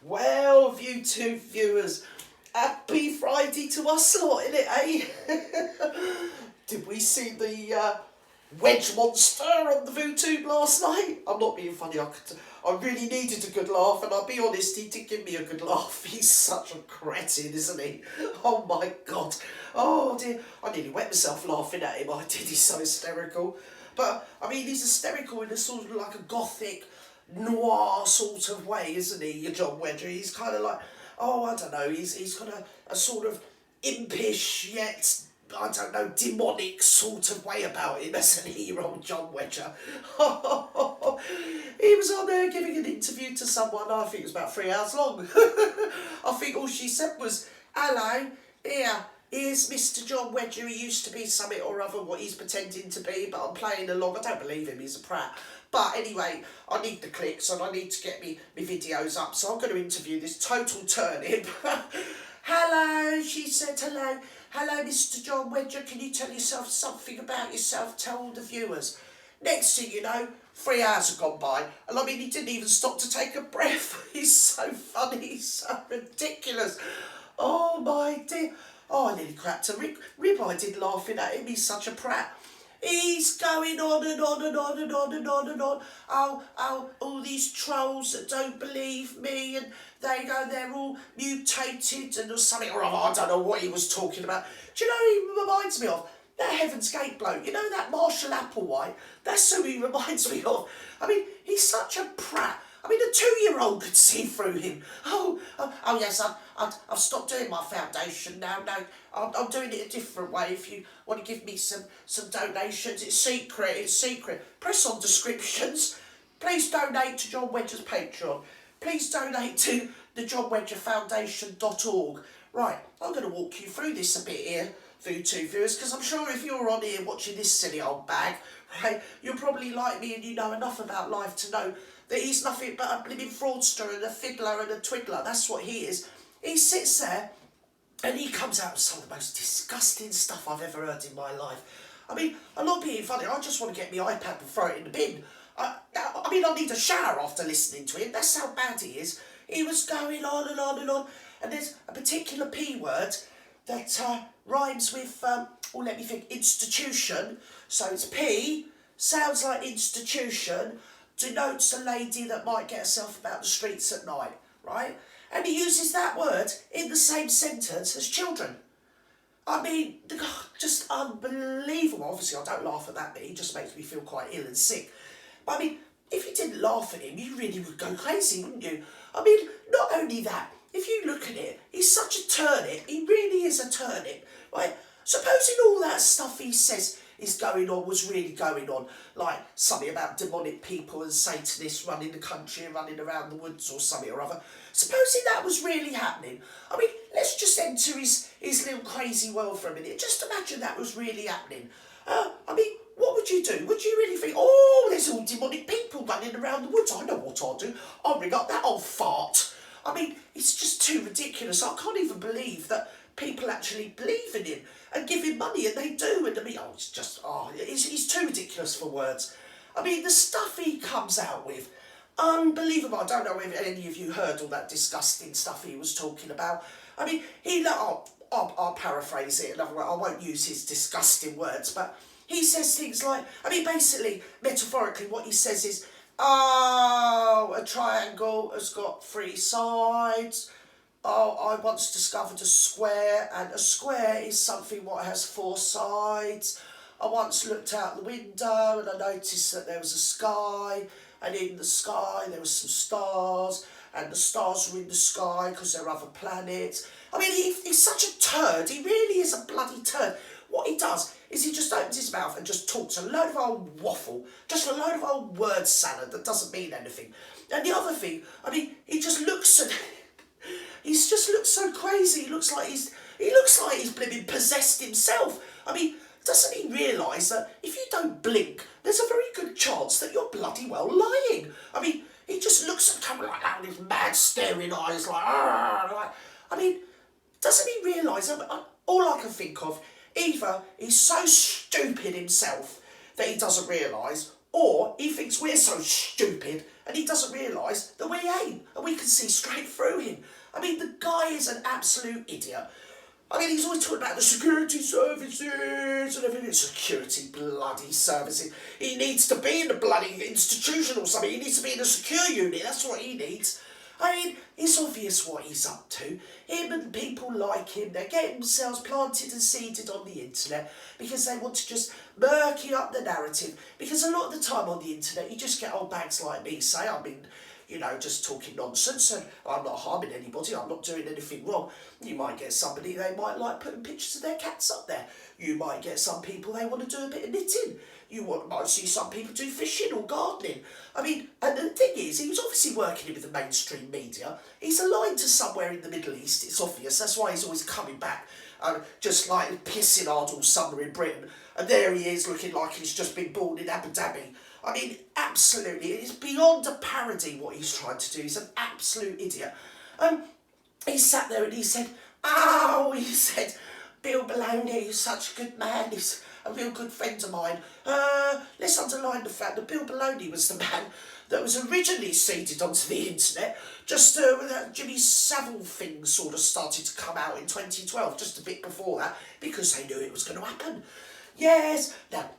Well, YouTube viewers, happy Friday to us lot, innit, eh? Did we see the wedge monster on the VooTube last night? I'm not being funny, I really needed a good laugh, and I'll be honest, he did give me a good laugh. He's such a cretin, isn't he? Oh my god. Oh dear, I nearly wet myself laughing at him, I did, he's so hysterical. But, I mean, he's hysterical in a sort of like a gothic, noir sort of way, isn't he, John Wedger? He's kind of like, I don't know, he's got a sort of impish yet, I don't know, demonic sort of way about him, hasn't he, old John Wedger? He was on there giving an interview to someone, I think it was about 3 hours long. I think all she said was, hello, here's Mr. John Wedger. He used to be something or other, what he's pretending to be, but I'm playing along. I don't believe him, he's a prat. But anyway, I need the clicks and I need to get me videos up, so I'm going to interview this total turnip. Hello, she said, hello. Hello, Mr. John Wedger, can you tell yourself something about yourself? Tell all the viewers. Next thing you know, 3 hours have gone by, and I mean, he didn't even stop to take a breath. He's so funny, he's so ridiculous. Oh my dear. Oh, I nearly cracked a rib I did laughing at him, he's such a prat. He's going on and on and on and on and on and on. Oh, all these trolls that don't believe me, and they're all mutated and or something, or I don't know what he was talking about. Do you know who he reminds me of? That Heaven's Gate bloke, you know, that Marshall Applewhite? That's who he reminds me of. I mean, he's such a prat. I mean, a 2-year-old could see through him. Oh yes, I've stopped doing my foundation now. No, I'm doing it a different way. If you want to give me some donations, it's secret. Press on descriptions. Please donate to John Wedger's Patreon. Please donate to the johnwedgerfoundation.org. Right, I'm going to walk you through this a bit here, VooTube viewers, because I'm sure if you're on here watching this silly old bag, right, you're probably like me and you know enough about life to know that he's nothing but a blimmin' fraudster and a fiddler and a twiddler. That's what he is. He sits there and he comes out with some of the most disgusting stuff I've ever heard in my life. I mean, I'm not being funny, I just want to get my iPad and throw it in the bin. I need a shower after listening to him. That's how bad he is. He was going on and on and on. And there's a particular P word that rhymes with, let me think, institution. So it's P, sounds like institution, denotes a lady that might get herself about the streets at night, right? And he uses that word in the same sentence as children. I mean, just unbelievable. Obviously, I don't laugh at that bit. He just makes me feel quite ill and sick. But I mean, if you didn't laugh at him, you really would go crazy, wouldn't you? I mean, not only that, if you look at it, he's such a turnip. He really is a turnip, right? Supposing all that stuff he says is going on was really going on, like something about demonic people and Satanists running the country and running around the woods or something or other. Supposing that was really happening. I mean, let's just enter his little crazy world for a minute. Just imagine that was really happening. I mean, what would you do? Would you really think, there's all demonic people running around the woods? I know what I'll do. I'll ring up that old fart. I mean, it's just too ridiculous. I can't even believe that people actually believe in him and give him money, and they do. And I mean, it's just, he's too ridiculous for words. I mean, the stuff he comes out with, unbelievable. I don't know if any of you heard all that disgusting stuff he was talking about. I mean, I'll paraphrase it, I won't use his disgusting words, but he says things like, I mean, basically, metaphorically, what he says is, a triangle has got 3 sides. I once discovered a square, and a square is something what has 4 sides. I once looked out the window and I noticed that there was a sky, and in the sky there was some stars, and the stars were in the sky because there are other planets. I mean, he's such a turd. He really is a bloody turd. What he does is he just opens his mouth and just talks a load of old waffle, just a load of old word salad that doesn't mean anything. And the other thing, I mean, he just looks at... He just looks so crazy. He looks like he's blimmin' possessed himself. I mean, doesn't he realise that if you don't blink, there's a very good chance that you're bloody well lying? I mean, he just looks at camera like that with his mad staring eyes, like. I mean, doesn't he realise? All I can think of, either he's so stupid himself that he doesn't realise, or he thinks we're so stupid and he doesn't realise that we ain't, and we can see straight through I mean, the guy is an absolute idiot. I mean, he's always talking about the security services and everything. Security bloody services. He needs to be in a bloody institution or something. He needs to be in a secure unit. That's what he needs. I mean, it's obvious what he's up to. Him and people like him, they're getting themselves planted and seeded on the internet because they want to just murky up the narrative. Because a lot of the time on the internet, you just get old bags like me say, I mean, you know, just talking nonsense, and I'm not harming anybody, I'm not doing anything wrong. You might get somebody, they might like putting pictures of their cats up there. You might get some people, they want to do a bit of knitting. Might see some people do fishing or gardening. I mean, and the thing is, he was obviously working with the mainstream media. He's aligned to somewhere in the Middle East, it's obvious. That's why he's always coming back, just like pissing hard all summer in Britain. And there he is, looking like he's just been born in Abu Dhabi. I mean, absolutely, it's beyond a parody what he's trying to do. He's an absolute idiot. He sat there and he said, he said, Bill Baloney is such a good man, he's a real good friend of mine. Let's underline the fact that Bill Baloney was the man that was originally seeded onto the internet, just when that Jimmy Savile thing sort of started to come out in 2012, just a bit before that, because they knew it was going to happen. Yes, now,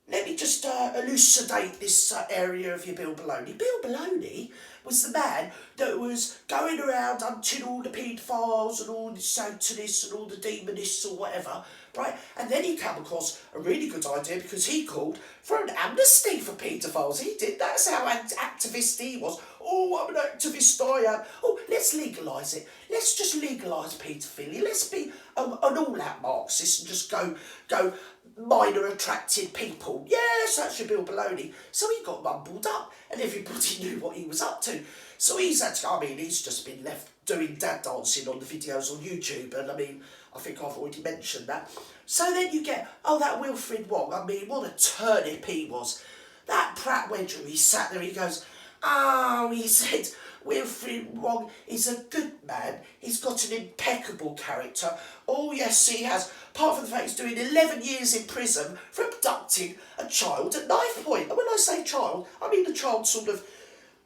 let me just elucidate this area of your Bill Baloney. Bill Baloney was the man that was going around hunting all the paedophiles and all the Satanists and all the demonists or whatever, right? And then he came across a really good idea because he called for an amnesty for paedophiles. He did. That's how activist he was. Oh, I'm an activist, I am. Oh, let's legalise it. Let's just legalise paedophilia. Let's be an all-out Marxist and just go minor attracted people. Yes, that's your Bill Baloney. So he got mumbled up and everybody knew what he was up to. So he's just been left doing dad dancing on the videos on YouTube, and I mean, I think I've already mentioned that. So then you get, that Wilfred Wong, I mean, what a turnip he was. That Pratt Wedger, he sat there, he goes, he said, Wilfred Wong is a good man. He's got an impeccable character. Oh, yes, he has. Apart from the fact he's doing 11 years in prison for abducting a child at knife point. And when I say child, I mean a child sort of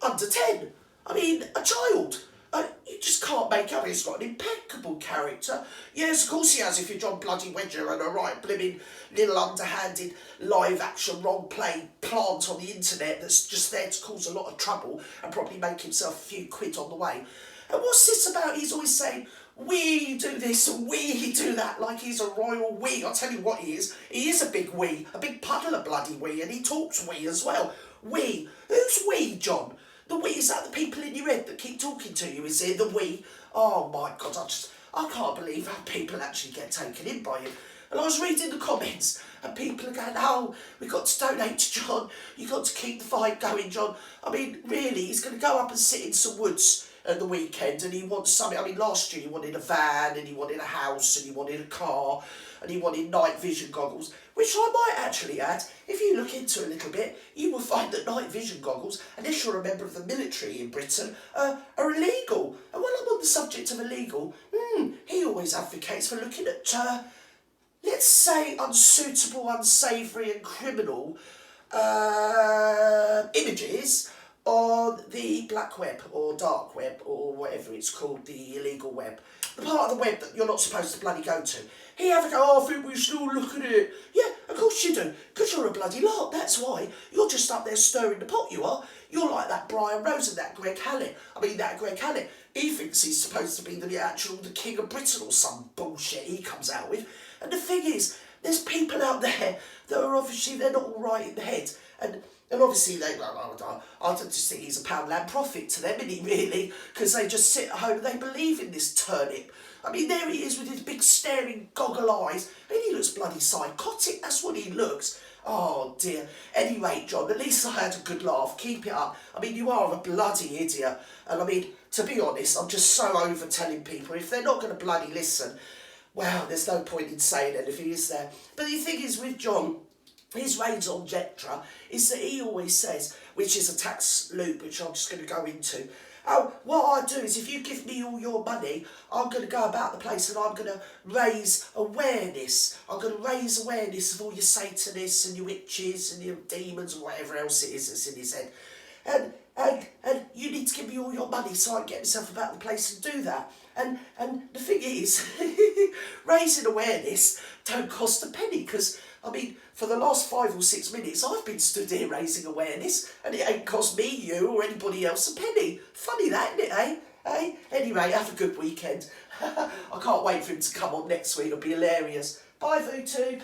under 10. I mean, a child. You just can't make up. He's got an impeccable character. Yes, of course he has, if you're John Bloody Wedger and a right blimmin' little underhanded live action role play plant on the internet that's just there to cause a lot of trouble and probably make himself a few quid on the way. And what's this about? He's always saying, we do this and we do that, like he's a royal we. I'll tell you what he is. He is a big we, a big puddle of bloody we, and he talks we as well. We. Who's we, John? The we, is that the people in your head that keep talking to you? Is it the we? Oh my God, I can't believe how people actually get taken in by him. And I was reading the comments and people are going, we've got to donate to John. You've got to keep the fight going, John. I mean, really, he's going to go up and sit in some woods at the weekend and he wants something. I mean, last year he wanted a van and he wanted a house and he wanted a car and he wanted night vision goggles, which I might actually add, if you look into it a little bit, you will find that night vision goggles, unless you're a member of the military in Britain, are illegal. And when I'm on the subject of illegal, he always advocates for looking at, let's say, unsuitable, unsavoury and criminal images on the black web or dark web or whatever it's called, the illegal web. The part of the web that you're not supposed to bloody go to. He have a go, I think we should all look at it. Yeah, of course you do, because you're a bloody lark, that's why. You're just up there stirring the pot, you are. You're like that Brian Rose and that Greg Hallett. that Greg Hallett, he thinks he's supposed to be the king of Britain or some bullshit he comes out with. And the thing is, there's people out there that are obviously, they're not all right in the head. And obviously, I just think he's a pound-land prophet to them, isn't he, really? Because they just sit at home and they believe in this turnip. I mean, there he is with his big staring goggle eyes, and he looks bloody psychotic, that's what he looks. Oh, dear. Anyway, John, at least I had a good laugh. Keep it up. I mean, you are a bloody idiot. And I mean, to be honest, I'm just so over telling people, if they're not going to bloody listen, well, there's no point in saying anything, is there? But the thing is, with John, his raison d'etre is that he always says, which is a tax loop, which I'm just going to go into, what I do is if you give me all your money, I'm going to go about the place and I'm going to raise awareness. I'm going to raise awareness of all your Satanists and your witches and your demons and whatever else it is that's in his head. and you need to give me all your money so I can get myself about the place and do that. And the thing is, raising awareness don't cost a penny, because, I mean, for the last 5 or 6 minutes I've been stood here raising awareness and it ain't cost me, you or anybody else a penny. Funny that, isn't it, eh? Eh? Anyway, have a good weekend. I can't wait for him to come on next week, it'll be hilarious. Bye, VooTube.